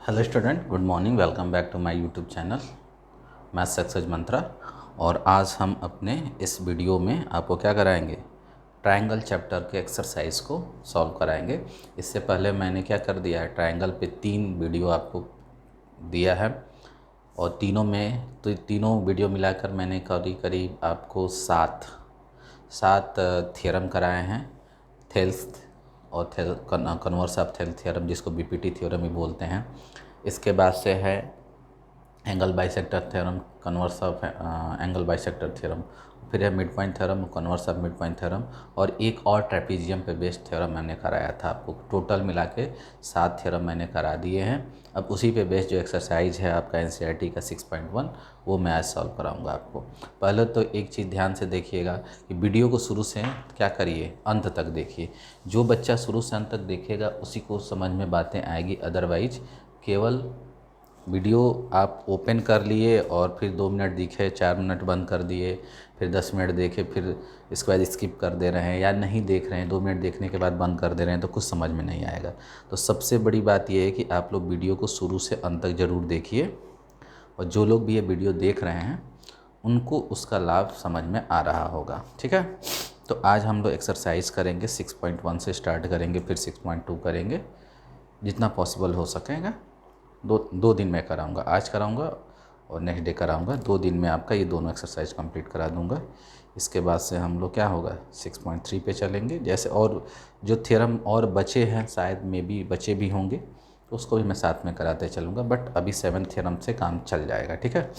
Hello student, good morning. Welcome back to my YouTube channel math success mantra. और आज हम अपने इस वीडियो में आपको क्या कराएंगे, ट्रायंगल चैप्टर के एक्सरसाइज को सॉल्व कराएंगे। इससे पहले मैंने क्या कर दिया है, ट्रायंगल पे 3 वीडियो आपको दिया है और तीनों वीडियो मिलाकर मैंने करीब आपको सात थ्योरम कराए हैं। थेल्स और कन्वर्स ऑफ थेल्स थ्योरम, जिसको बीपीटी थ्योरम भी बोलते हैं। इसके बाद से है angle bisector theorem, converse of angle bisector theorem. फिर है mid point theorem, converse of mid point theorem. और एक और ट्रेपीजियम पे बेस्ड थ्योरम मैंने कराया था आपको। टोटल मिला के 7 थ्योरम मैंने करा दिए हैं। अब उसी पे बेस्ड जो एक्सरसाइज है आपका एनसीईआरटी का 6.1, वो मैं आज सॉल्व कराऊंगा आपको। पहले तो एक चीज़ ध्यान से देखिएगा कि वीडियो को शुरू से क्या करिए, अंत तक देखिए। जो बच्चा शुरू से अंत तक देखेगा उसी को समझ में बातें आएगी। अदरवाइज केवल वीडियो आप ओपन कर लिए और फिर 2 मिनट दिखे, 4 मिनट बंद कर दिए, फिर 10 मिनट देखे, फिर इसके बाद स्किप कर दे रहे हैं या नहीं देख रहे हैं, 2 मिनट देखने के बाद बंद कर दे रहे हैं, तो कुछ समझ में नहीं आएगा। तो सबसे बड़ी बात यह है कि आप लोग वीडियो को शुरू से अंत तक ज़रूर देखिए। और जो लोग भी ये वीडियो देख रहे हैं उनको उसका लाभ समझ में आ रहा होगा। ठीक है, तो आज हम लोग एक्सरसाइज करेंगे। 6.1 से स्टार्ट करेंगे, फिर 6.2 करेंगे, जितना पॉसिबल हो सकेगा। दो दिन में कराऊंगा, आज कराऊंगा और नेक्स्ट डे कराऊंगा। 2 दिन में आपका ये दोनों एक्सरसाइज कंप्लीट करा दूंगा। इसके बाद से हम लोग क्या होगा, 6.3 पे चलेंगे। जैसे और जो थ्योरम और बचे हैं, शायद में भी बचे भी होंगे, तो उसको भी मैं साथ में कराते चलूँगा। बट अभी 7 थ्योरम से काम चल जाएगा। ठीक है,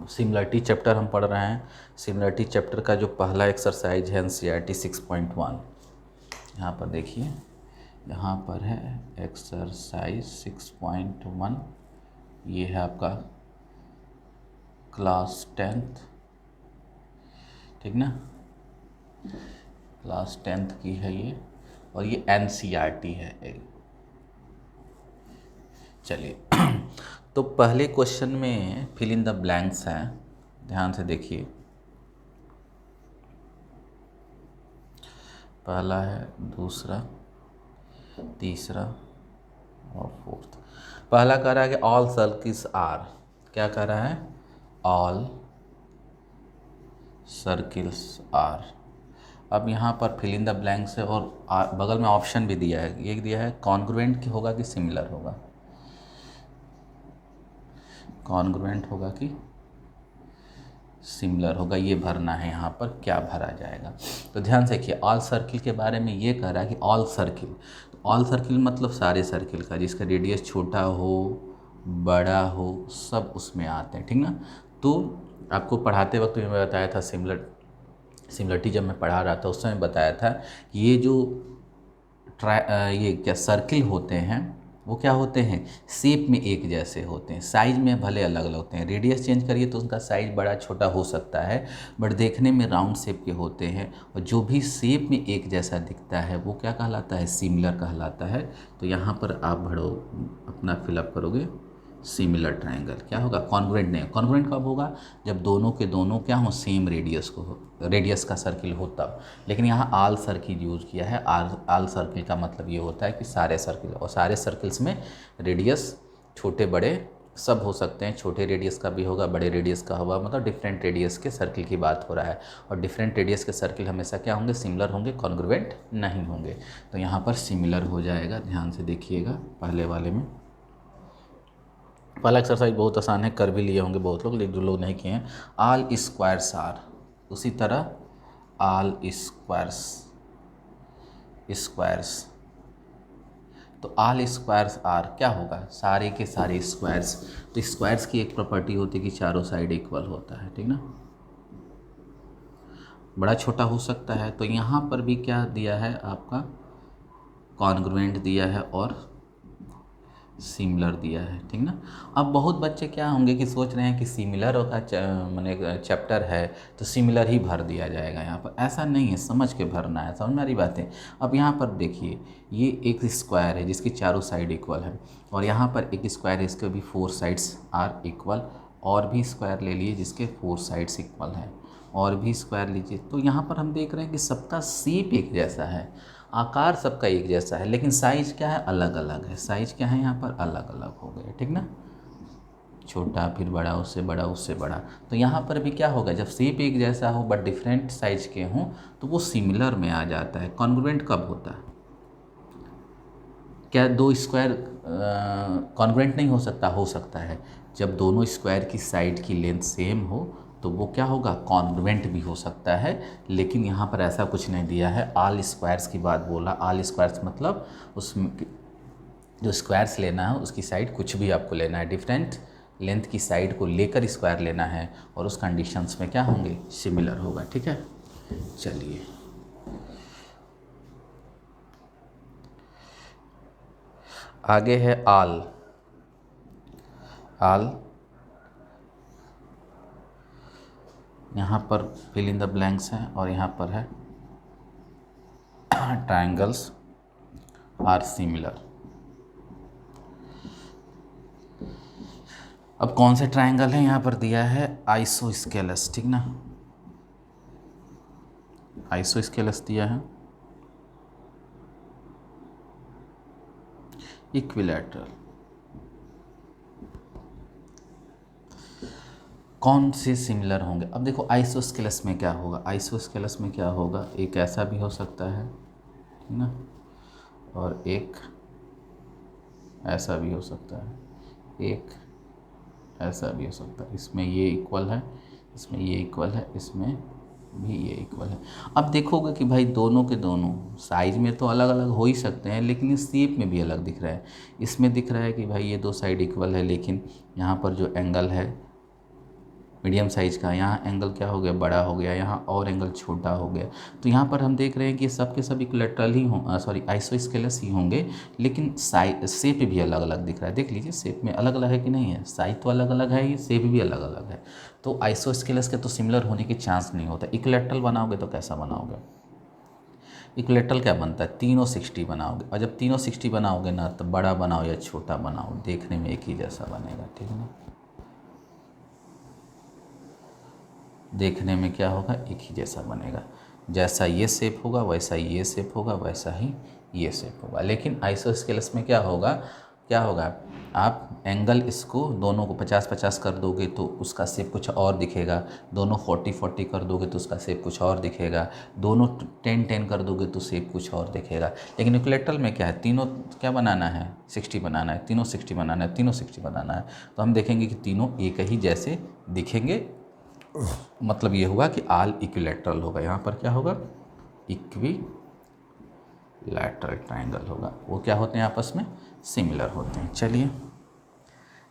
सिमिलरिटी चैप्टर हम पढ़ रहे हैं। सिमिलरिटी चैप्टर का जो पहला एक्सरसाइज है एनसीईआरटी 6.1, यहाँ पर देखिए, यहाँ पर है एक्सरसाइज 6.1। ये है आपका क्लास 10th, ठीक ना, क्लास 10th की है ये, और ये एनसीईआरटी है। चलिए तो पहले क्वेश्चन में फिल इन द ब्लैंक्स हैं, ध्यान से देखिए। पहला है, दूसरा, तीसरा और फोर्थ। पहला कह रहा है कि ऑल सर्किल्स आर, क्या कह रहा है, ऑल सर्किल्स आर। अब यहाँ पर फिल इन द ब्लैंक्स है और बगल में ऑप्शन भी दिया है। ये दिया है कॉन्ग्रुएंट होगा कि सिमिलर होगा, कॉन्ग्रुएंट होगा कि सिमिलर होगा, ये भरना है। यहाँ पर क्या भरा जाएगा, तो ध्यान से देखिए। ऑल सर्किल के बारे में ये कह रहा है कि ऑल सर्किल, ऑल सर्किल मतलब सारे सर्किल का जिसका रेडियस छोटा हो बड़ा हो, सब उसमें आते हैं। ठीक ना। तो आपको पढ़ाते वक्त मैं बताया था, सिमिलरिटी जब मैं पढ़ा रहा था उस समय बताया था कि ये जो ये क्या सर्किल होते हैं, वो क्या होते हैं, शेप में एक जैसे होते हैं, साइज में भले अलग अलग होते हैं। रेडियस चेंज करिए तो उनका साइज बड़ा छोटा हो सकता है, बट देखने में राउंड शेप के होते हैं। और जो भी शेप में एक जैसा दिखता है वो क्या कहलाता है, सिमिलर कहलाता है। तो यहाँ पर आप भरो, अपना फिलअप करोगे, सिमिलर ट्रायंगल क्या होगा, कॉन्ग्रुएंट नहीं। कॉन्ग्रुएंट कब होगा, जब दोनों के दोनों क्या हो, सेम रेडियस को हो, रेडियस का सर्किल हो तब। लेकिन यहाँ आल सर्किल यूज़ किया है। आल सर्किल का मतलब ये होता है कि सारे सर्किल, और सारे सर्किल्स में रेडियस छोटे बड़े सब हो सकते हैं। छोटे रेडियस का भी होगा, बड़े रेडियस का होगा, मतलब डिफरेंट रेडियस के सर्किल की बात हो रहा है। और डिफरेंट रेडियस के सर्किल हमेशा क्या होंगे, सिमिलर होंगे, कॉन्ग्रुएंट नहीं होंगे। तो यहाँ पर सिमिलर हो जाएगा। ध्यान से देखिएगा पहले वाले में। पहला एक्सरसाइज बहुत आसान है, कर भी लिए होंगे बहुत लोग, लेकिन जो लोग नहीं किए हैं, आल स्क्वायर्स आर। उसी तरह आल स्क्वायर्स, तो आल स्क्वायर्स आर क्या होगा, सारे के सारे स्क्वायर्स। तो स्क्वायर्स की एक प्रॉपर्टी होती है कि चारों साइड इक्वल होता है। ठीक ना, बड़ा छोटा हो सकता है। तो यहाँ पर भी क्या दिया है आपका, कॉन्ग्रुएंट दिया है और सिमिलर दिया है। ठीक ना। अब बहुत बच्चे क्या होंगे कि सोच रहे हैं कि सिमिलर का मैंने चैप्टर है तो सिमिलर ही भर दिया जाएगा। यहाँ पर ऐसा नहीं है, समझ के भरना है, समझ में आ रही बातें। अब यहाँ पर देखिए, ये एक स्क्वायर है जिसकी चारों साइड इक्वल है, और यहाँ पर एक स्क्वायर है, इसके भी 4 साइड्स आर इक्वल। और भी स्क्वायर ले लिए जिसके 4 साइड्स इक्वल हैं, और भी स्क्वायर लीजिए। तो यहाँ पर हम देख रहे हैं कि सबका शेप एक जैसा है। आकार सबका एक जैसा है लेकिन साइज क्या है, अलग अलग है। साइज क्या है यहाँ पर, अलग अलग हो गए, ठीक ना। छोटा, फिर बड़ा, उससे बड़ा, उससे बड़ा। तो यहाँ पर भी क्या होगा, जब शेप एक जैसा हो बट डिफरेंट साइज के हों तो वो सिमिलर में आ जाता है। कॉन्ग्रुएंट कब होता है, क्या दो स्क्वायर कॉन्ग्रुएंट नहीं हो सकता, हो सकता है। जब दोनों स्क्वायर की साइड की लेंथ सेम हो तो वो क्या होगा, कॉन्ग्रुएंट भी हो सकता है। लेकिन यहाँ पर ऐसा कुछ नहीं दिया है। ऑल स्क्वायर्स की बात बोला, ऑल स्क्वायर्स मतलब उसमें जो स्क्वायर्स लेना है उसकी साइड कुछ भी आपको लेना है, डिफरेंट लेंथ की साइड को लेकर स्क्वायर लेना है और उस कंडीशंस में क्या होंगे, सिमिलर होगा, ठीक है। चलिए आगे है ऑल। ऑल यहाँ पर फिल इन द ब्लैंक्स है और यहाँ पर है ट्रायंगल्स आर सिमिलर। अब कौन से ट्रायंगल है, यहाँ पर दिया है आइसोस्केलस, ठीक ना। आइसोस्केलस दिया है, इक्विलैटरल। कौन से सिमिलर होंगे, अब देखो आइसोस्केलस में क्या होगा, आइसोस्केलस में क्या होगा, एक ऐसा भी हो सकता है, ठीक ना, और एक ऐसा भी हो सकता है, एक ऐसा भी हो सकता है। इसमें ये इक्वल है, इसमें ये इक्वल है, इसमें भी ये इक्वल है। अब देखोगे कि भाई दोनों के दोनों साइज में तो अलग अलग हो ही सकते हैं लेकिन इस शेप में भी अलग दिख रहा है। इसमें दिख रहा है कि भाई ये दो साइड इक्वल है लेकिन यहाँ पर जो एंगल है मीडियम साइज़ का, यहाँ एंगल क्या हो गया, बड़ा हो गया, यहाँ और एंगल छोटा हो गया। तो यहाँ पर हम देख रहे हैं कि सब के सब इक्विलैटरल ही हों, सॉरी आइसोस्केलस ही होंगे लेकिन साइज शेप भी अलग अलग दिख रहा है। देख लीजिए शेप में अलग अलग है कि नहीं है, साइज तो अलग अलग है, ये शेप भी अलग अलग है। तो आइसोस्केलस के तो सिमिलर होने की चांस नहीं होता। इक्विलैटरल बनाओगे तो कैसा बनाओगे, इक्विलैटरल क्या बनता है, तीनों 60 बनाओगे, और जब तीनों 60 बनाओगे ना तो बड़ा बनाओ या छोटा बनाओ देखने में एक ही जैसा बनेगा, ठीक है ना। देखने में क्या होगा, एक ही जैसा बनेगा। जैसा ये शेप होगा वैसा ही ये शेप होगा, वैसा ही ये शेप होगा। लेकिन आइसोस्केलस में क्या होगा, क्या होगा, आप एंगल इसको दोनों को 50-50 कर दोगे तो उसका शेप कुछ और दिखेगा, दोनों 40-40 कर दोगे तो उसका शेप कुछ और दिखेगा, दोनों 10-10 कर दोगे तो शेप कुछ और दिखेगा। लेकिन इक्विलैटरल में क्या है, तीनों क्या बनाना है, 60 बनाना है, तीनों 60 बनाना है, तीनों 60 बनाना है। तो हम देखेंगे कि तीनों एक ही जैसे दिखेंगे। मतलब ये हुआ कि ऑल इक्विलैटरल होगा। यहाँ पर क्या होगा, इक्विलैटरल ट्रायंगल होगा। वो क्या होते हैं, आपस में सिमिलर होते हैं। चलिए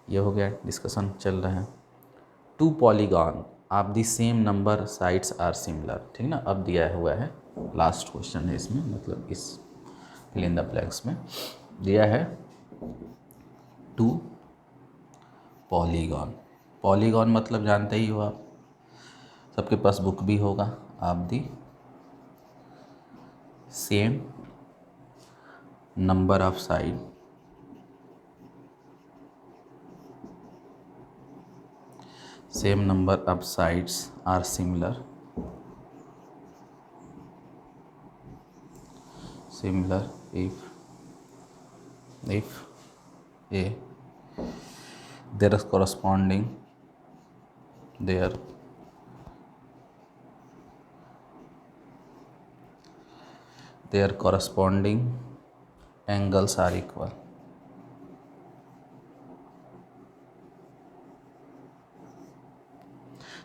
ये हो गया, डिस्कशन चल रहा है। Two polygon of the same number sides are similar, ठीक ना। अब दिया हुआ है, लास्ट क्वेश्चन है इसमें, मतलब इस फिल इन द ब्लैंक्स में दिया है टू पॉलीगॉन। पॉलीगॉन मतलब जानते ही हो आप, सबके पास बुक भी होगा। आप the same number of side same number of sides are similar if a their corresponding their corresponding angles are equal।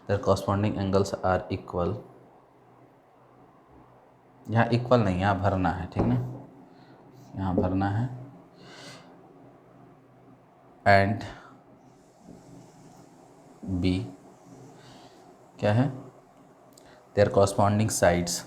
their corresponding angles are equal, यहाँ इक्वल नहीं, यहाँ भरना है, ठीक ना, यहाँ भरना है। एंड बी क्या है, देयर कॉरस्पॉन्डिंग साइड्स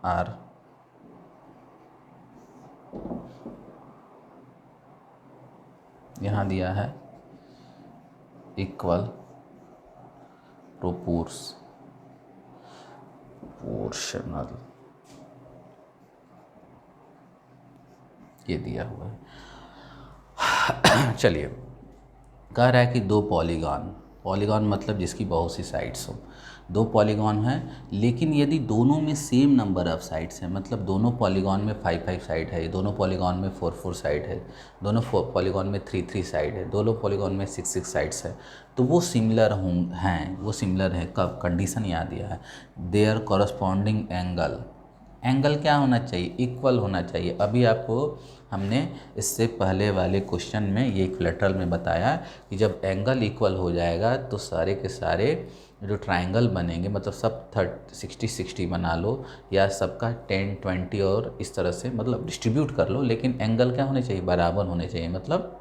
आर यहाँ दिया है इक्वल प्रोपोर्शनल। ये दिया हुआ है। चलिए, कह रहा है कि दो पॉलीगॉन, पॉलीगॉन मतलब जिसकी बहुत सी साइड्स हो, दो पॉलीगॉन हैं, लेकिन यदि दोनों में सेम नंबर ऑफ साइड्स हैं, मतलब दोनों पॉलीगॉन में 5 साइड है, दोनों पॉलीगॉन में 4 साइड है, दोनों पॉलीगॉन में 3 साइड है, दोनों पॉलीगॉन में 6 साइड्स है, तो वो सिमिलर हैं, वो सिमिलर है। कब? कंडीशन यहाँ दिया है, देयर कॉरस्पॉन्डिंग एंगल, एंगल क्या होना चाहिए? इक्वल होना चाहिए। अभी आपको हमने इससे पहले वाले क्वेश्चन में ये इक्विलैटरल में बताया कि जब एंगल इक्वल हो जाएगा तो सारे के सारे जो ट्रायंगल बनेंगे, मतलब सब 60-60 बना लो, या सबका 10-20 और इस तरह से मतलब डिस्ट्रीब्यूट कर लो, लेकिन एंगल क्या होने चाहिए? बराबर होने चाहिए। मतलब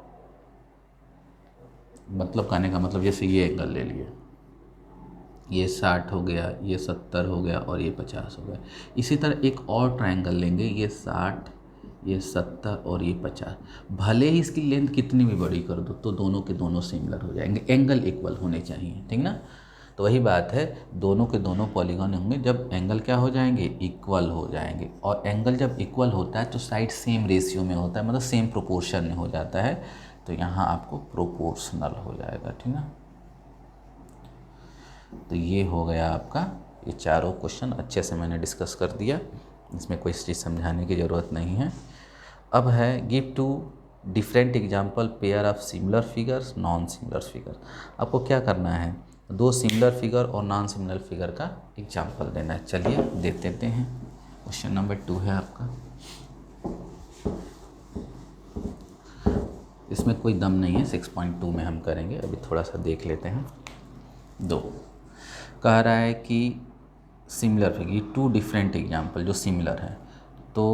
कहने का मतलब जैसे ये एंगल ले लिए, ये 60 हो गया, ये 70 हो गया और ये 50 हो गया। इसी तरह एक और ट्रायंगल लेंगे, ये 60, ये 70 और ये 50, भले ही इसकी लेंथ कितनी भी बड़ी कर दो तो दोनों के दोनों सिमिलर हो जाएंगे, एंगल इक्वल होने चाहिए, ठीक ना। तो वही बात है, दोनों के दोनों पॉलीगॉन होंगे जब एंगल क्या हो जाएंगे? इक्वल हो जाएंगे। और एंगल जब इक्वल होता है तो साइड सेम रेशियो में होता है, मतलब सेम प्रोपोर्शन में हो जाता है, तो यहाँ आपको प्रोपोर्शनल हो जाएगा, ठीक ना। तो ये हो गया आपका, ये चारों क्वेश्चन अच्छे से मैंने डिस्कस कर दिया, इसमें कोई चीज़ समझाने की ज़रूरत नहीं है। अब है give two different example pair of similar figures non similar figure. आपको क्या करना है? दो सिमिलर फिगर और नॉन सिमिलर फिगर का एग्जाम्पल देना है। चलिए देते हैं। क्वेश्चन नंबर 2 है आपका, इसमें कोई दम नहीं है, 6.2 में हम करेंगे, अभी थोड़ा सा देख लेते हैं। 2 कह रहा है कि सिमिलर फिगर, 2 डिफरेंट एग्जाम्पल जो सिमिलर है। तो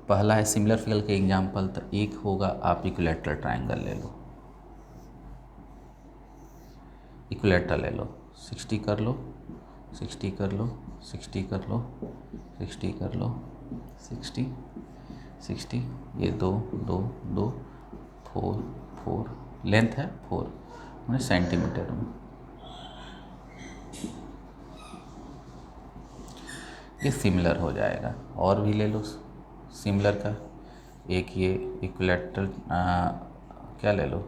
पहला है सिमिलर फिगर के एग्जाम्पल, तो एक होगा आप इक्विलैटरल ट्रायंगल ले लो, इक्विलैटरल ले लो, 60 कर लो, 60 कर लो, 60 कर लो, 60 कर लो, 60 60, ये 2 2 2 4 4, लेंथ है 4 मैंने सेंटीमीटर में, ये सिमिलर हो जाएगा। और भी ले लो सिमिलर का, एक ये इक्विलैटरल क्या ले लो,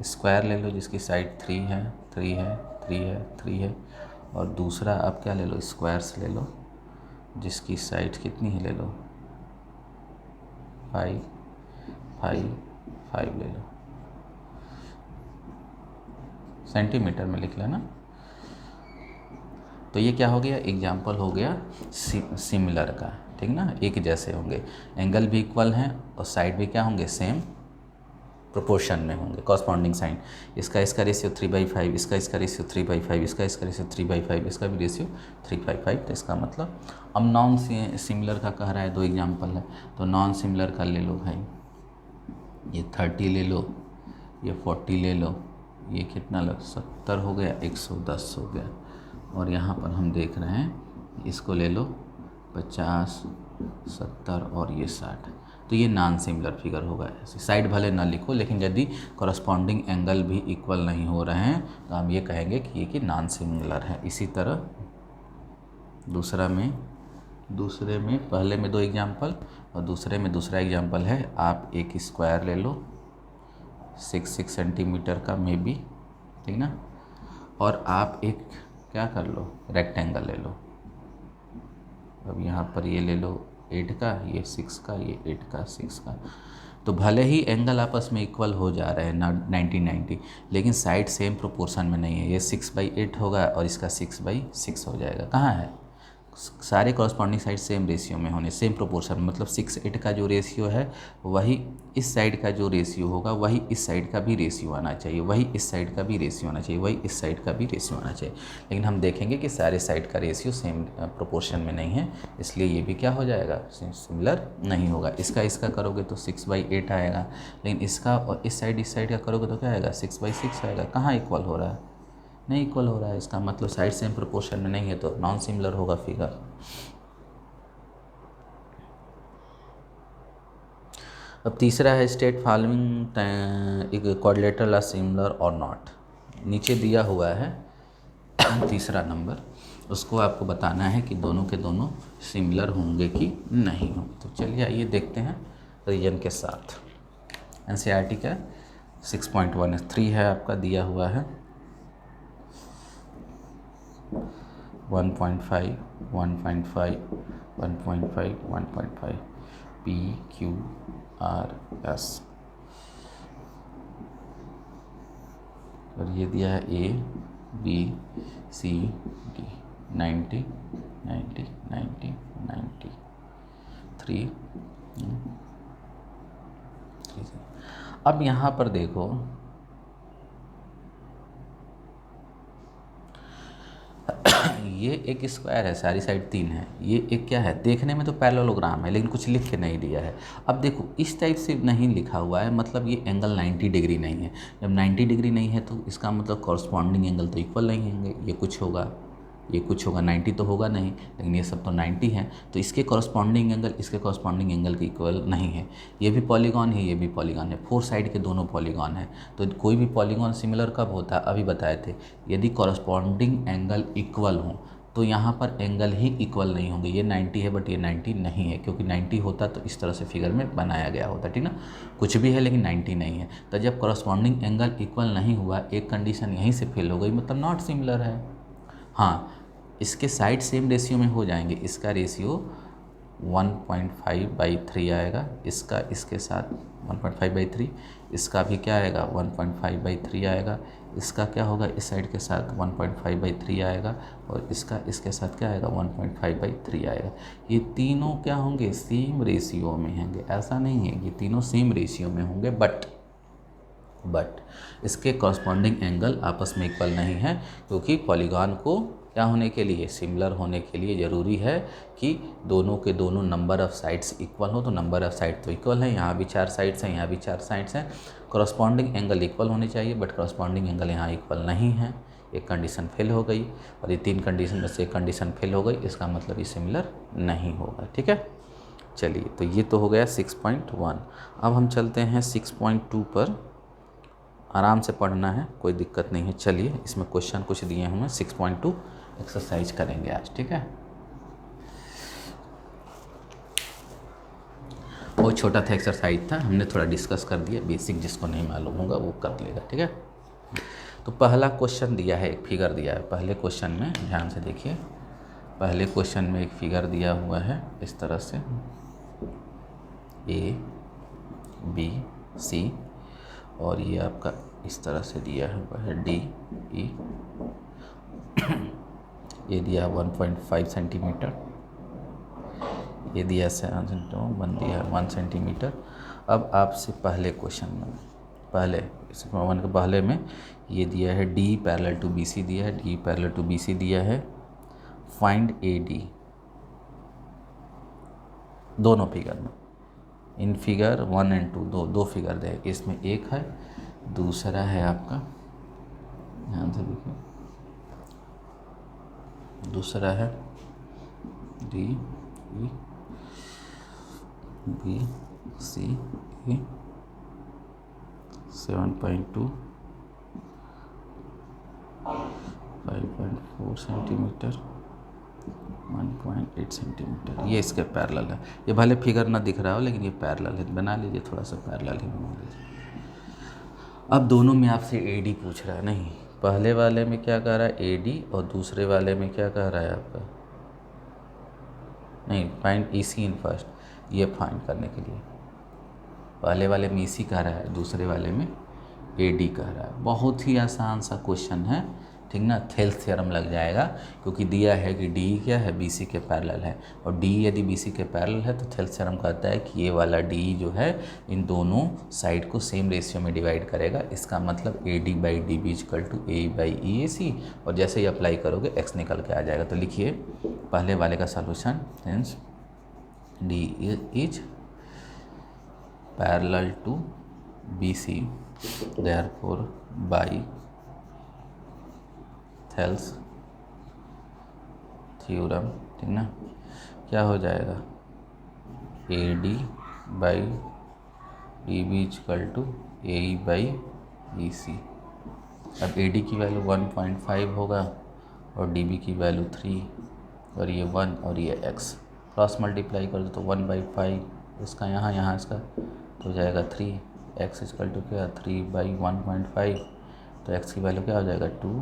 स्क्वायर ले लो जिसकी साइड 3 है 3 है 3 है 3 है, और दूसरा आप क्या ले लो, स्क्वायर्स ले लो जिसकी साइड कितनी है, ले लो 5 5 5 ले लो, सेंटीमीटर में लिख लेना। तो ये क्या हो गया? एग्जाम्पल हो गया सिमिलर का, ठीक ना, एक जैसे होंगे, एंगल भी इक्वल हैं और साइड भी क्या होंगे? सेम प्रोपोर्शन में होंगे, कॉरस्पॉन्डिंग साइन। इसका रेशियो 3/5, इसका रेशियो 3/5, इसका रेशियो 3/5, इसका भी रेशियो 3/5। तो इसका मतलब अब नॉन सिमिलर का कह रहा है, 2 एग्जाम्पल है, तो नॉन सिमिलर का ले लो भाई, ये 30 ले लो, ये 40 ले लो, ये कितना लग 70 हो गया, 110 हो गया, और यहाँ पर हम देख रहे हैं इसको ले लो 50 70 और ये 60। तो ये नॉन सिमिलर फिगर होगा। साइड भले ना लिखो, लेकिन यदि कॉरस्पॉन्डिंग एंगल भी इक्वल नहीं हो रहे हैं तो हम ये कहेंगे कि ये कि नॉन सिमिलर है। इसी तरह दूसरे में पहले में 2 एग्जाम्पल और दूसरे में दूसरा एग्जाम्पल है, आप एक स्क्वायर ले लो 6 सेंटीमीटर का मे बी, ठीक ना, और आप एक क्या कर लो, रेक्टेंगल ले लो। अब यहाँ पर ये ले लो 8 का, ये 6 का, ये 8 का 6 का। तो भले ही एंगल आपस में इक्वल हो जा रहे हैं 90-90, लेकिन साइड सेम प्रोपोर्शन में नहीं है। ये 6/8 होगा और इसका 6/6 हो जाएगा। कहाँ है? सारे कॉरस्पॉन्डिंग साइड सेम रेशियो में होने, सेम प्रोपोर्शन, मतलब 6:8 का जो रेशियो है वही इस साइड का जो रेशियो होगा वही इस साइड का भी रेशियो आना चाहिए, वही इस साइड का भी रेशियो आना चाहिए, वही इस साइड का भी रेशियो आना चाहिए। लेकिन हम देखेंगे कि सारे साइड का रेशियो सेम प्रोपोर्शन में नहीं है, इसलिए ये भी क्या हो जाएगा? सिमिलर नहीं होगा। इसका करोगे तो 6/8 आएगा, लेकिन इसका और इस साइड का करोगे तो क्या आएगा? 6/6 आएगा। कहाँ इक्वल हो रहा है? नहीं इक्वल हो रहा है। इसका मतलब साइड सेम प्रोपोर्शन में नहीं है, तो नॉन सिमिलर होगा फिगर। अब तीसरा है स्टेट फॉलोइंग एक क्वाड्रिलेटरल आर सिमिलर और नॉट। नीचे दिया हुआ है तीसरा नंबर, उसको आपको बताना है कि दोनों के दोनों सिमिलर होंगे कि नहीं होंगे। तो चलिए आइए देखते हैं। रीजन के साथ। NCERT का 6.13 है आपका दिया हुआ है, 1.5 1.5 1.5 1.5 PQRS, और ये दिया है ABCD 90 90 90 90 3। अब यहाँ पर देखो ये एक स्क्वायर है, सारी साइड 3 है, ये एक क्या है, देखने में तो पैरेललोग्राम है लेकिन कुछ लिख के नहीं दिया है। अब देखो इस टाइप से नहीं लिखा हुआ है, मतलब ये एंगल 90 डिग्री नहीं है। जब 90 डिग्री नहीं है तो इसका मतलब कॉरस्पॉन्डिंग एंगल तो इक्वल नहीं होंगे, ये कुछ होगा ये कुछ होगा, 90 तो होगा नहीं, लेकिन ये सब तो 90 है, तो इसके कॉरस्पॉन्डिंग एंगल इसके कॉरस्पॉन्डिंग एंगल के इक्वल नहीं है। ये भी पॉलीगॉन है, ये भी पॉलीगॉन है, 4 साइड के दोनों पॉलीगॉन है। तो कोई भी पॉलीगॉन सिमिलर कब होता है, अभी बताए थे, यदि कॉरस्पॉन्डिंग एंगल इक्वल हो तो यहाँ पर एंगल ही इक्वल नहीं होंगे। ये 90 है बट ये 90 नहीं है, क्योंकि 90 होता तो इस तरह से फिगर में बनाया गया होता, ठीक ना। कुछ भी है लेकिन 90 नहीं है, तो जब कॉरस्पॉन्डिंग एंगल इक्वल नहीं हुआ, एक कंडीशन यहीं से फेल हो गई, मतलब नॉट सिमिलर है। हाँ, इसके साइड सेम रेशियो में हो जाएंगे, इसका रेशियो 1.5/3 आएगा, इसका इसके साथ 1.5/3, इसका भी क्या आएगा 1.5/3 आएगा, इसका क्या होगा इस साइड के साथ 1.5/3 आएगा, और इसका इसके साथ क्या आएगा 1.5/3 आएगा। ये तीनों क्या होंगे, सेम रेशियो में होंगे, ऐसा नहीं है, ये तीनों सेम रेशियो में होंगे, बट इसके कॉरस्पॉन्डिंग एंगल आपस में इक्वल नहीं है, क्योंकि पॉलीगॉन को क्या होने के लिए, सिमिलर होने के लिए ज़रूरी है कि दोनों के दोनों नंबर ऑफ़ साइड्स इक्वल हो। तो नंबर ऑफ़ साइड तो इक्वल है, यहाँ भी 4 साइड्स हैं, यहाँ भी 4 साइड्स हैं, कॉरस्पॉन्डिंग एंगल इक्वल होने चाहिए, बट कॉरस्पॉन्डिंग एंगल यहाँ इक्वल नहीं है, एक कंडीशन फेल हो गई, और ये 3 कंडीशन में से एक कंडीशन फेल हो गई, इसका मतलब ये सिमिलर नहीं होगा, ठीक है। चलिए, तो ये तो हो गया 6.1। अब हम चलते हैं 6.2 पर, आराम से पढ़ना है, कोई दिक्कत नहीं है। चलिए, इसमें क्वेश्चन कुछ दिए हुए हैं, 6.2 एक्सरसाइज करेंगे आज, ठीक है। वो छोटा था एक्सरसाइज था, हमने थोड़ा डिस्कस कर दिया, बेसिक जिसको नहीं मालूम होगा वो कर लेगा, ठीक है। तो पहला क्वेश्चन दिया है, एक फिगर दिया है। पहले क्वेश्चन में ध्यान से देखिए, पहले क्वेश्चन में एक फिगर दिया हुआ है इस तरह से, ABC, और ये आपका इस तरह से दिया हुआ है DE, ये दिया 1.5 सेंटीमीटर, ये दिया 1 सेंटीमीटर। अब आपसे पहले क्वेश्चन में, पहले में ये दिया है D पैरेलल टू BC दिया है, D पैरेलल टू BC दिया है, फाइंड AD। दोनों फिगर में, इन फिगर 1 और 2 दो फिगर दे, इसमें एक है, दूसरा है आपका, ध्यान से देखिए, दूसरा है DEBCE 7.2 5.4 सेंटीमीटर 1.8 सेंटीमीटर, ये इसके पैरेलल है। ये भले फिगर ना दिख रहा हो लेकिन ये पैरेलल है, बना लीजिए, थोड़ा सा पैरेलल ही बना लीजिए। अब दोनों में आपसे AD पूछ रहा है, नहीं, पहले वाले में क्या कह रहा है AD, और दूसरे वाले में क्या कह रहा है आपका, नहीं, फाइंड EC इन फर्स्ट, ये फाइंड करने के लिए पहले वाले में EC कह रहा है, दूसरे वाले में AD कह रहा है। बहुत ही आसान सा क्वेश्चन है, ठीक ना, थेल्स थ्योरम लग जाएगा, क्योंकि दिया है कि DE क्या है, BC के पैरेलल है, और DE यदि BC के पैरेलल है तो थेल्स थ्योरम कहता है कि ये वाला DE जो है इन दोनों साइड को सेम रेशियो में डिवाइड करेगा। इसका मतलब AD/DB = AE/EAC, और जैसे ही अप्लाई करोगे x निकल के आ जाएगा। तो लिखिए पहले वाले का solution, hence DE is parallel to BC, therefore by Thales theorem, ठीक ना, क्या हो जाएगा AD/DB = AE/EC। अब AD की वैल्यू 1.5 होगा और DB की वैल्यू 3, और ये 1 और ये x, क्रॉस मल्टीप्लाई कर दो तो 1/5 इसका यहाँ इसका तो हो जाएगा 3, एक्स इक्वल टू क्या 3/1.5, तो एक्स की वैल्यू क्या हो जाएगा 2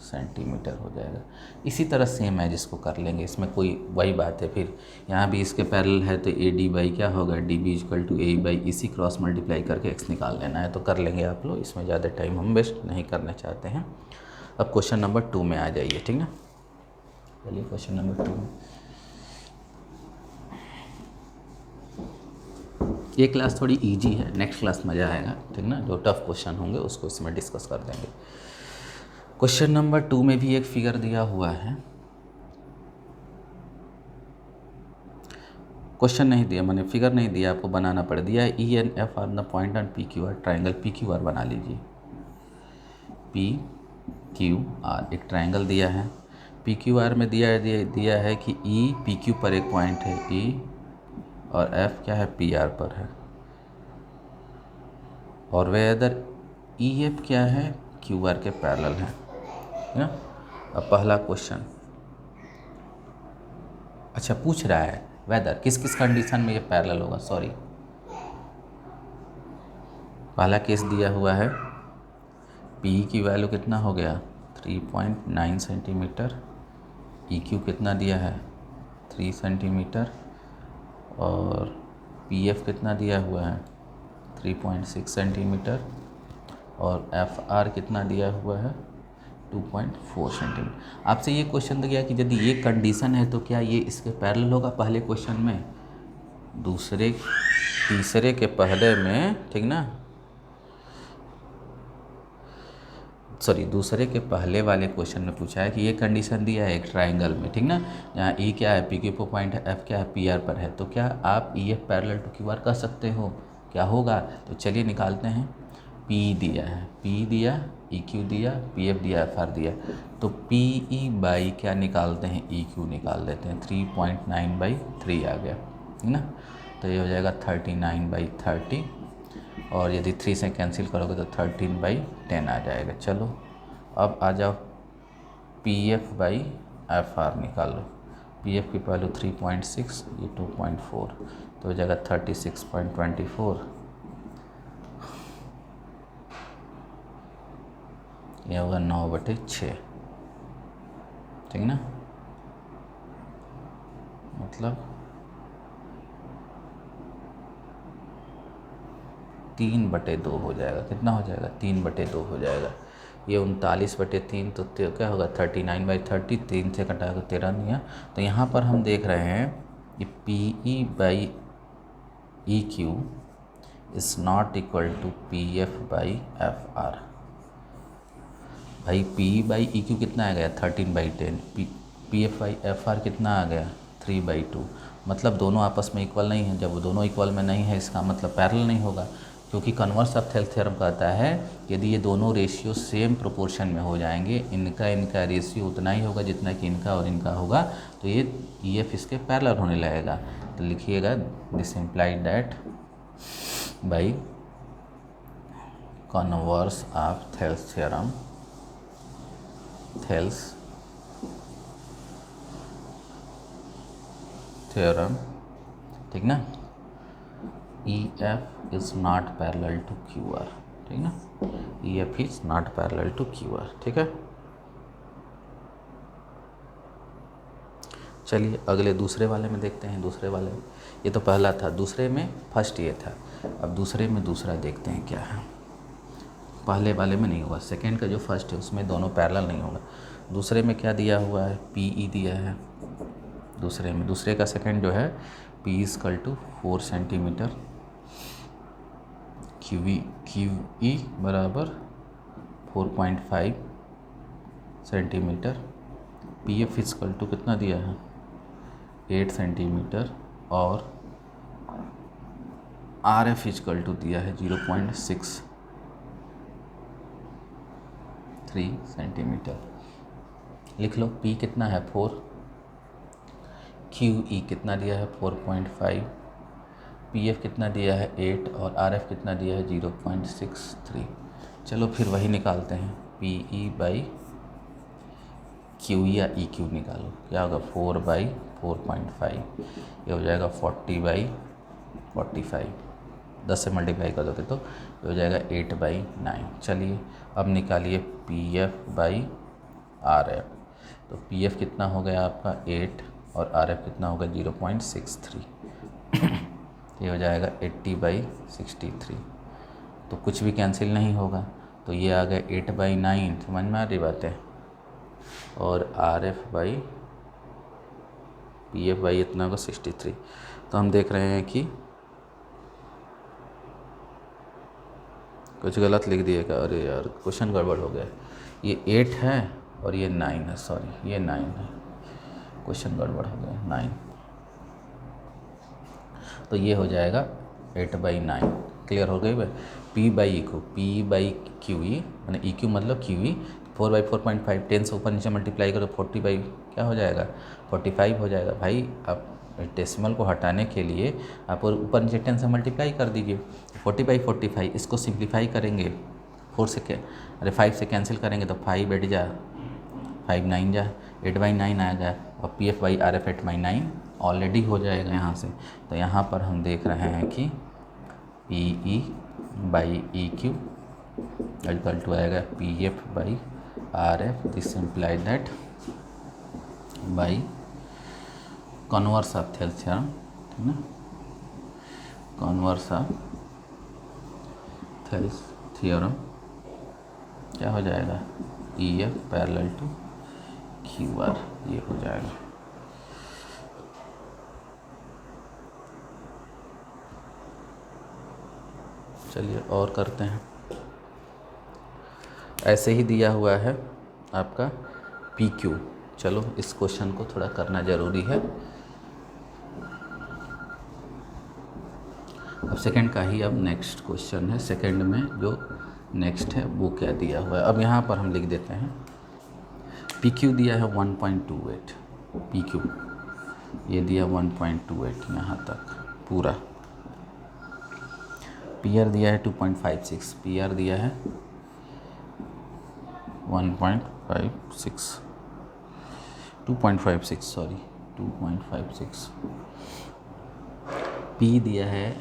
सेंटीमीटर हो जाएगा। इसी तरह सेम है जिसको कर लेंगे, इसमें कोई वही बात है। फिर यहाँ भी इसके पैरेलल है तो ए डी बाई क्या होगा D B equal to A by इसी क्रॉस मल्टीप्लाई करके एक्स निकाल लेना है, तो कर लेंगे आप लोग, इसमें ज़्यादा टाइम हम वेस्ट नहीं करना चाहते हैं। अब क्वेश्चन नंबर 2 में आ जाइए, ठीक ना। चलिए क्वेश्चन नंबर 2 में ये क्लास थोड़ी इजी है, नेक्स्ट क्लास मज़ा आएगा, ठीक ना। जो टफ क्वेश्चन होंगे उसको इसमें डिस्कस कर देंगे। क्वेश्चन नंबर 2 में भी एक फिगर दिया हुआ है, क्वेश्चन नहीं दिया, मैंने फिगर नहीं दिया, आपको बनाना पड़ दिया है। E and F are the point on P Q R, triangle P Q R बना लीजिए। पी क्यू आर एक ट्राइंगल दिया है, पी क्यू आर में दिया है कि ई पी क्यू पर एक पॉइंट है ई, और एफ क्या है पी आर पर है, और वे अदर ई एफ क्या है क्यू आर के पैरेलल है ना। अब पहला क्वेश्चन, अच्छा पूछ रहा है वेदर किस किस कंडीशन में ये पैरेलल होगा, सॉरी पहला केस दिया हुआ है पी की वैल्यू कितना हो गया 3.9 सेंटीमीटर, ई क्यू कितना दिया है 3 सेंटीमीटर, और पी एफ कितना दिया हुआ है 3.6 सेंटीमीटर, और एफ आर कितना दिया हुआ है 2.4 सेंटीमीटर। आपसे ये क्वेश्चन दिया कि यदि ये कंडीशन है तो क्या ये इसके पैरेलल होगा पहले क्वेश्चन में, तीसरे के पहले में, ठीक ना, सॉरी दूसरे के पहले वाले क्वेश्चन में पूछा है कि ये कंडीशन दिया है एक ट्राइंगल में, ठीक ना, जहाँ ई क्या है पी क्यू पर पॉइंट है, एफ क्या है पी आर पर है, तो क्या आप E F parallel to Q R कर सकते हो, क्या होगा। तो चलिए निकालते हैं। पी दिया है, पी दिया, ई क्यू दिया, पी एफ दिया, एफ आर दिया, तो पी ई बाई क्या निकालते हैं ई क्यू निकाल देते हैं, 3.9/3 आ गया, ठीक ना। तो ये हो जाएगा 39/30, और यदि 3 से कैंसिल करोगे तो 13/10 आ जाएगा। चलो अब आ जाओ P F by F are निकाल लो। पी एफ की वैल्यू 3.6, ये 2.4, तो हो जाएगा 36.24, यह होगा 9/6, ठीक ना, मतलब 3/2 हो जाएगा। कितना हो जाएगा 3/2 हो जाएगा। ये 39/3 तो क्या होगा 39/30, 3 से कटाएगा 13 नहीं है। तो यहाँ पर हम देख रहे हैं कि P E by E Q is not equal to P F by F R. भाई P E by E Q कितना आ गया 13/10, P F by F R कितना आ गया 3/2, मतलब दोनों आपस में इक्वल नहीं है। जब वो दोनों इक्वल में नहीं है इसका मतलब पैरेलल नहीं होगा, क्योंकि कन्वर्स ऑफ थेल्स थ्योरम कहता है यदि ये दोनों रेशियो सेम प्रोपोर्शन में हो जाएंगे, इनका रेशियो उतना ही होगा जितना कि इनका और इनका होगा, तो ये ई एफ इसके पैरेलल होने लगेगा। तो लिखिएगा this implied that by converse of Thales theorem, ठीक ना, E F is not parallel to Q R, ठीक ना, E F is not parallel to Q R, ठीक है। चलिए अगले दूसरे वाले में देखते हैं। दूसरे वाले में ये तो पहला था, दूसरे में फर्स्ट ये था, अब दूसरे में दूसरा देखते हैं क्या है। पहले वाले में नहीं हुआ, सेकेंड का जो फर्स्ट है उसमें दोनों पैरेलल नहीं होगा। दूसरे में क्या दिया हुआ है पी ई दिया है, दूसरे में दूसरे का सेकेंड जो है P equal to 4 centimetre, Q E बराबर 4.5 centimetre, P F equal to कितना दिया है 8 सेंटीमीटर, और आर एफ इक्वल टू दिया है 0.63 सेंटीमीटर। लिख लो पी कितना है 4, क्यू ई कितना दिया है 4.5, पी एफ कितना दिया है 8, और आर एफ कितना दिया है 0.63। चलो फिर वही निकालते हैं, पी ई बाई क्यू या ई क्यू निकालो, क्या होगा 4/4.5, ये हो जाएगा 40/8, 45, 10 से मल्टीप्लाई कर दोगे तो ये हो जाएगा 8/9। चलिए अब निकालिए P F by R F. तो पी एफ कितना हो गया आपका 8 और आर एफ कितना होगा 0.63। ये हो जाएगा 80/63। तो कुछ भी कैंसिल नहीं होगा, तो ये आ गया 8/9, समझ में आ रही बात है। और R F by P F by इतना होगा 63। तो हम देख रहे हैं कि कुछ गलत लिख दिएगा। अरे यार क्वेश्चन गड़बड़ हो गया। ये 8 है और ये 9 है, सॉरी ये 9 है, क्वेश्चन गड़बड़ हो गया 9। तो ये हो जाएगा 8/9। क्लियर हो गई भाई। P by E Q, P by Q E मैंने ई क्यू मतलब क्यू ई 4/4.5, 10 से ऊपर नीचे मल्टीप्लाई करो 40 बाई क्या हो जाएगा 45 हो जाएगा। भाई आप डेसिमल को हटाने के लिए आप ऊपर नीचे 10 से मल्टीप्लाई कर दीजिए। 40/45 इसको सिंप्लीफाई करेंगे 4 से अरे 5 से कैंसिल करेंगे तो 5 बैठ जा, 5 9 जा, 8/9 आएगा। और P F by R F 8/9 already हो जाएगा यहाँ से। तो यहाँ पर हम देख रहे हैं कि P E by E Q equal to आएगा P F by R F. This implied that by converse of Thales theorem, ठीक ना, कॉन्वर्स ऑफ थेल्स थ्योरम क्या हो जाएगा E F parallel to Q R, ये हो जाएगा। चलिए और करते हैं। ऐसे ही दिया हुआ है आपका पी क्यू। चलो इस क्वेश्चन को थोड़ा करना ज़रूरी है। अब सेकंड का ही अब नेक्स्ट क्वेश्चन है। सेकंड में जो नेक्स्ट है वो क्या दिया हुआ है, अब यहाँ पर हम लिख देते हैं। पी क्यू दिया है 1.28, पी क्यू ये दिया 1.28 यहाँ तक पूरा। पी आर दिया है 2.56, पी आर दिया है 1.56, 2.56 सॉरी 2.56। पी दिया है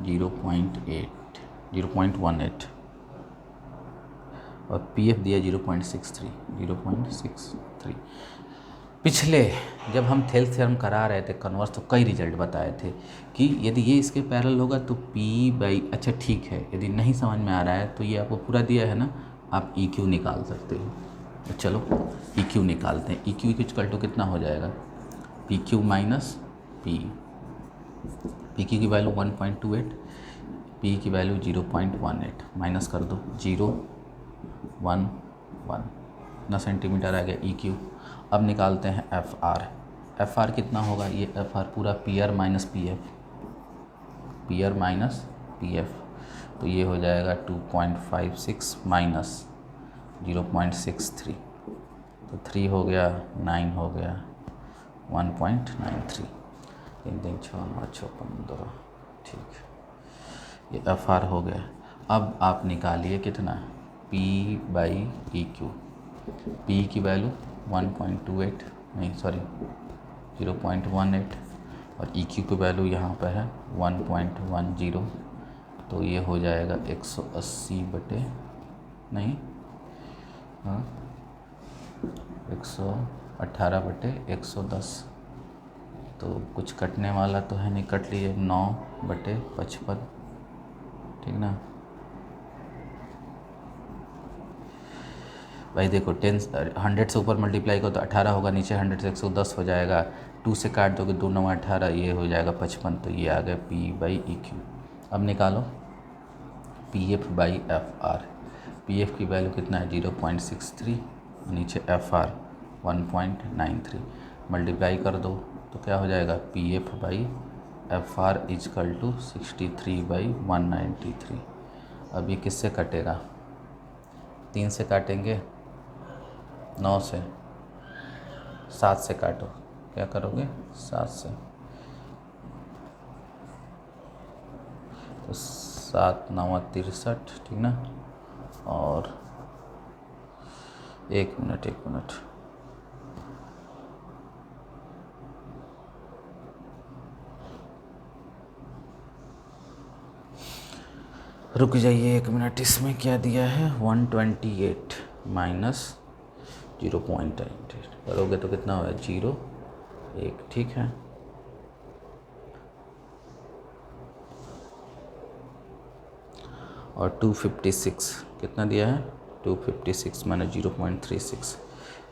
0.18 और पी एफ दिया 0.63। पिछले जब हम थेल्स थ्योरम करा रहे थे कन्वर्स तो कई रिजल्ट बताए थे कि यदि ये इसके पैरेलल होगा तो पी बाई, अच्छा ठीक है, यदि नहीं समझ में आ रहा है तो ये आपको पूरा दिया है ना, आप ई क्यू निकाल सकते हो। तो चलो ई क्यू निकालते हैं। ई क्यू इक्वल टू कितना हो जाएगा P Q minus P, P Q की वैल्यू 1.28, पी की वैल्यू 0.18, माइनस कर दो 0.11 इतना सेंटीमीटर आ गया ई क्यू। अब निकालते हैं एफ आर। एफ आर कितना होगा, ये एफ आर पूरा P R minus P F, P R minus P F. तो ये हो जाएगा 2.56 माइनस 0.63, तो 3 हो गया, 9 हो गया, 1.93, 3 3 6 9 6 15, ठीक है, ये एफ आर हो गया। अब आप निकालिए कितना P by E Q. P की वैल्यू 1.28 नहीं सॉरी 0.18 और ई क्यू की वैल्यू यहाँ पर है 1.10। तो ये हो जाएगा 180 बटे नहीं हाँ 118 बटे 110। तो कुछ कटने वाला तो है नहीं, कट लिए 9/55, ठीक ना भाई। देखो 100 से ऊपर मल्टीप्लाई करो तो 18 होगा, नीचे 100 से 110 हो जाएगा, 2 से काट दोगे 2 9 18, ये हो जाएगा 55। तो ये आ गया पी बाई ई क्यू। अब निकालो P F by F are. P F की वैल्यू कितना है 0.63, नीचे एफ आर 1.93, मल्टीप्लाई कर दो तो क्या हो जाएगा P F by F R equal to 63/193। अब ये किससे कटेगा, 3 से काटेंगे, 9 से, 7 से काटो, क्या करोगे 7 से, तो 7 9 63, ठीक ना। और एक मिनट रुक जाइए 1 मिनट, इसमें क्या दिया है 128 माइनस 0.8 करोगे तो कितना होगा 0.1, ठीक है। और 256 कितना दिया है 256 माइनस 0.36,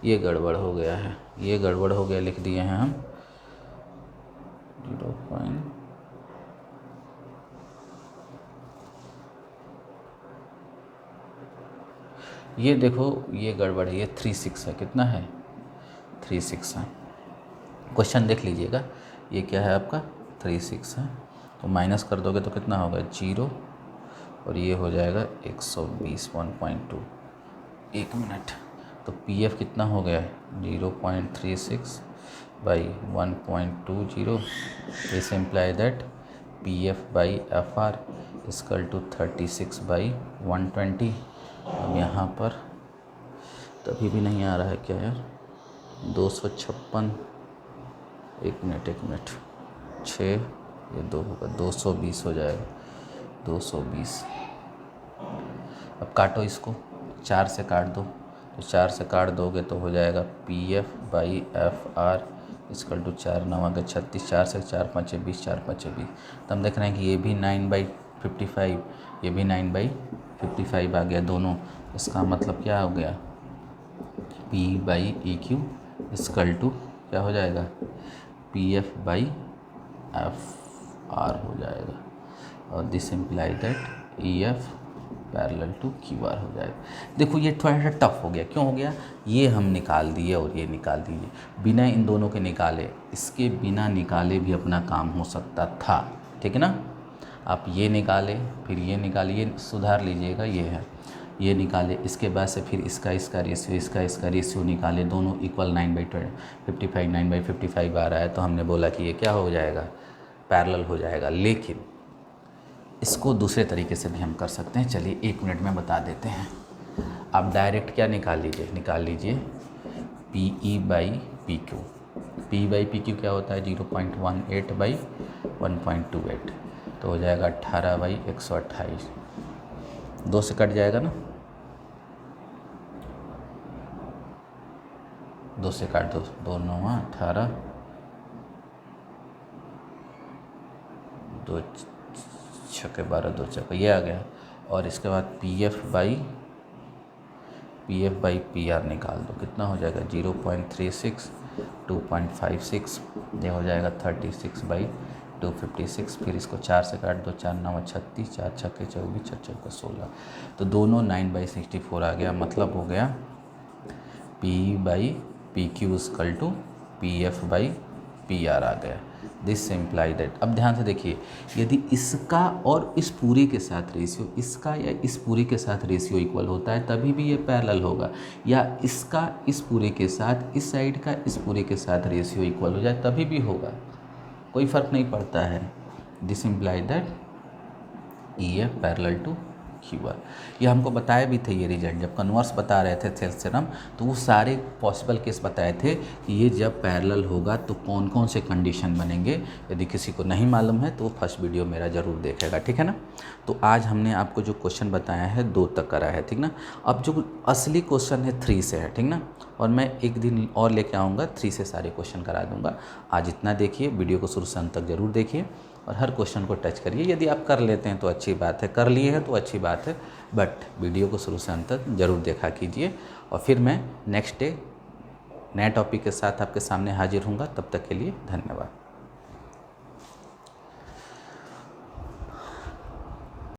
ये गड़बड़ हो गया है, ये गड़बड़ हो गया, लिख दिए हैं हम 0. ये देखो ये गड़बड़ है, ये 36 है, कितना है 36 है। क्वेश्चन देख लीजिएगा, ये क्या है आपका 36 है, तो माइनस कर दोगे तो कितना होगा 0 और ये हो जाएगा 120 1.2। 1 मिनट, तो पीएफ कितना हो गया 0.36 by 1.20। This imply that PF by FR equal to 36 by 120। अब यहाँ पर तभी भी नहीं आ रहा है क्या यार 256, 1 मिनट 6, ये 2 होगा 220 हो जाएगा 220। अब काटो इसको, 4 से काट दो, तो 4 से काट दोगे तो हो जाएगा P F by F R equal to 4 9 के 36, 4 से 4 5 20, 4 5 20। तो हम देख रहे हैं कि ये भी 9/55, ये भी 9/55 आ गया दोनों। इसका मतलब क्या हो गया P by E Q equal to क्या हो जाएगा P F by F R हो जाएगा, और this imply that E F parallel to Q R हो जाएगा। देखो ये थोड़ा सा टफ हो गया, क्यों हो गया, ये हम निकाल दिए और ये निकाल दिए, बिना इन दोनों के निकाले, इसके बिना निकाले भी अपना काम हो सकता था, ठीक है ना। आप ये निकाले फिर ये निकाले, ये सुधार लीजिएगा, ये है ये निकाले, इसके बाद से फिर इसका रेशियो इसका रेशियो निकाले, दोनों इक्वल 9/55 9/55 आ रहा है, तो हमने बोला कि ये क्या हो जाएगा पैरेलल हो जाएगा। लेकिन इसको दूसरे तरीके से भी हम कर सकते हैं, चलिए 1 मिनट में बता देते हैं। आप डायरेक्ट क्या निकाल लीजिए P E by P Q. P by P Q क्या होता है 0.18 बाई 1.28, तो हो जाएगा 18/128, 2 से कट जाएगा ना, 2 से काट दो, 2 9 18, 2 6 12, 2 6 ये आ गया। और इसके बाद P F by P are निकाल दो, कितना हो जाएगा 0.36 2.56, ये हो जाएगा 36/256। फिर इसको 4 से काट दो, 4 9 36, 4 6 24, 4 6 16, तो दोनों 9/64 आ गया। मतलब हो गया P by P Q equal to P F by P R आ गया। दिस इम्प्लाई दैट, अब ध्यान से देखिए, यदि इसका और इस पूरे के साथ रेशियो, इसका या इस पूरे के साथ रेशियो इक्वल होता है तभी भी ये पैरेलल होगा, या इसका इस पूरे के साथ इस साइड का इस पूरे के साथ रेशियो इक्वल हो जाए तभी भी होगा, कोई फ़र्क नहीं पड़ता है। This imply that E F parallel to Q R. ये हमको बताए भी थे, ये रिजल्ट जब कन्वर्स बता रहे थे थेल्स थ्योरम, तो वो सारे पॉसिबल केस बताए थे कि ये जब पैरेलल होगा तो कौन कौन से कंडीशन बनेंगे। यदि किसी को नहीं मालूम है तो वो फर्स्ट वीडियो मेरा ज़रूर देखेगा, ठीक है ना। तो आज हमने आपको जो क्वेश्चन बताया है 2 तक करा है, ठीक ना। अब जो असली क्वेश्चन है 3 से है, ठीक ना, और मैं एक दिन और लेके आऊँगा 3 से सारे क्वेश्चन करा दूँगा। आज इतना देखिए, वीडियो को शुरू से अंत तक ज़रूर देखिए और हर क्वेश्चन को टच करिए। यदि आप कर लेते हैं तो अच्छी बात है, कर लिए हैं तो अच्छी बात है, बट वीडियो को शुरू से अंत तक ज़रूर देखा कीजिए। और फिर मैं नेक्स्ट डे नए टॉपिक के साथ आपके सामने हाजिर हूँगा। तब तक के लिए धन्यवाद।